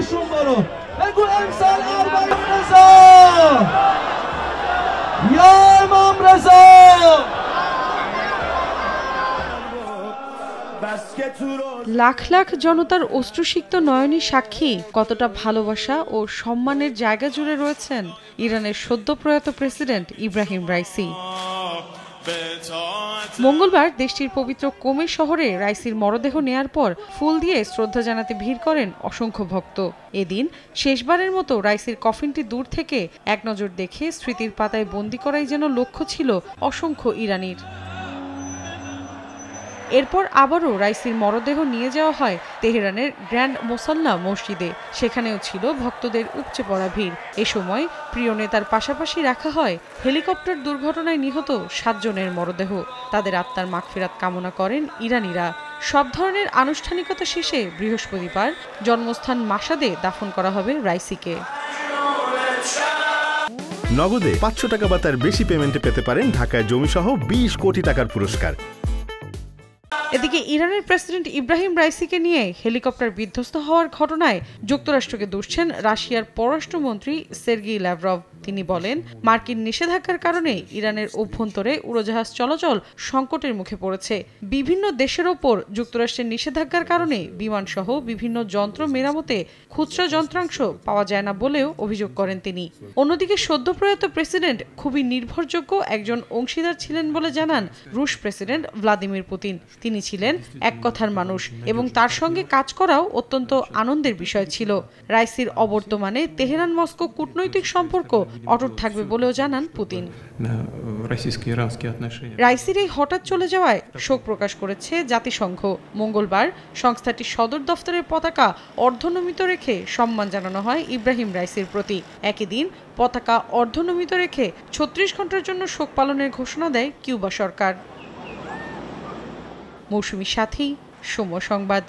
Schumbaro. نقول امثال 40 رضا يا امام رضا. Lakh lakh জনতার অশ্রুসিক্ত নয়নী সাক্ষী কতটা ভালোবাসা ও সম্মানের জায়গা জুড়ে রয়েছেন ইরানের সদ্য প্রয়াত প্রেসিডেন্ট ইব্রাহিম রাইসি। মঙ্গলবার দেশটির পবিত্র কোমে শহরে রাইসির মরদেহ নেয়ার পর ফুল দিয়ে শ্রদ্ধা জানাতে ভিড় করেন অসংখ্য ভক্ত। এদিন শেষবারের মতো রাইসির কফিনটি দূর থেকে এক নজর দেখে স্মৃতির পাতায় বন্দী করাই যেন লক্ষ্য ছিল অসংখ্য ইরানির। এরপর আবারও রাইসির মরদেহ নিয়ে যাওয়া হয় তেহরানের গ্র্যান্ড মোসাল্লা মসজিদে। সেখানেও ছিল ভক্তদের উপচে পড়া ভিড়। এ সময় প্রিয় নেতার পাশাপাশি রাখা হয় হেলিকপ্টার দুর্ঘটনায় নিহত 7 জনের মরদেহ। তাদের আত্মার মাগফিরাত কামনা করেন ইরানিরা। সব ধরনের আনুষ্ঠানিকতা শেষে বৃহস্পতিবার জন্মস্থান মাশাদে দাফন করা হবে রাইসিকে। নগদে 500 টাকা বা তার বেশি পেমেন্টে পেতে পারেন ঢাকায় জমিসহ 20 কোটি টাকার পুরস্কার। এদিকে ইরানের প্রেসিডেন্ট ইব্রাহিম রাইসিকে নিয়ে হেলিকপ্টার বিধ্বস্ত হওয়ার ঘটনায় যুক্তরাষ্ট্রকে দোষছেন রাশিয়ার পররাষ্ট্রমন্ত্রী সের্গেই ল্যাভরভ। তিনি বলেন, মার্কিন নিষেধাজ্ঞার কারণে ইরানের অভ্যন্তরে উড়োজাহাজ চলাচল সংকটের মুখে পড়েছে। বিভিন্ন দেশের ওপর যুক্তরাষ্ট্রের নিষেধাজ্ঞার কারণে বিমানসহ বিভিন্ন যন্ত্র মেরামতে খুচরা যন্ত্রাংশ পাওয়া যায় না বলেও অভিযোগ করেন তিনি। অন্যদিকে সদ্যপ্রয়াত প্রেসিডেন্ট খুবই নির্ভরযোগ্য একজন অংশীদার ছিলেন বলে জানান রুশ প্রেসিডেন্ট ভ্লাদিমির পুতিন। তিনি ছিলেন এক কথার মানুষ এবং তার সঙ্গে কাজ করাও অত্যন্ত আনন্দের বিষয় ছিল। রাইসির অবর্তমানে তেহরান মস্কো কূটনৈতিক সম্পর্ক অটুট থাকবে বলেও জানান পুতিন। রাইসির এই হঠাৎ চলে যাওয়ায় শোক প্রকাশ করেছে জাতিসংঘ। মঙ্গলবার সংস্থাটির সদর দফতরের পতাকা অর্ধনমিত রেখে সম্মান জানানো হয় ইব্রাহিম রাইসির প্রতি। একই দিন পতাকা অর্ধনমিত রেখে 36 ঘন্টার জন্য শোক পালনের ঘোষণা দেয় কিউবা সরকার। মৌসুমী সাথী, সময় সংবাদ।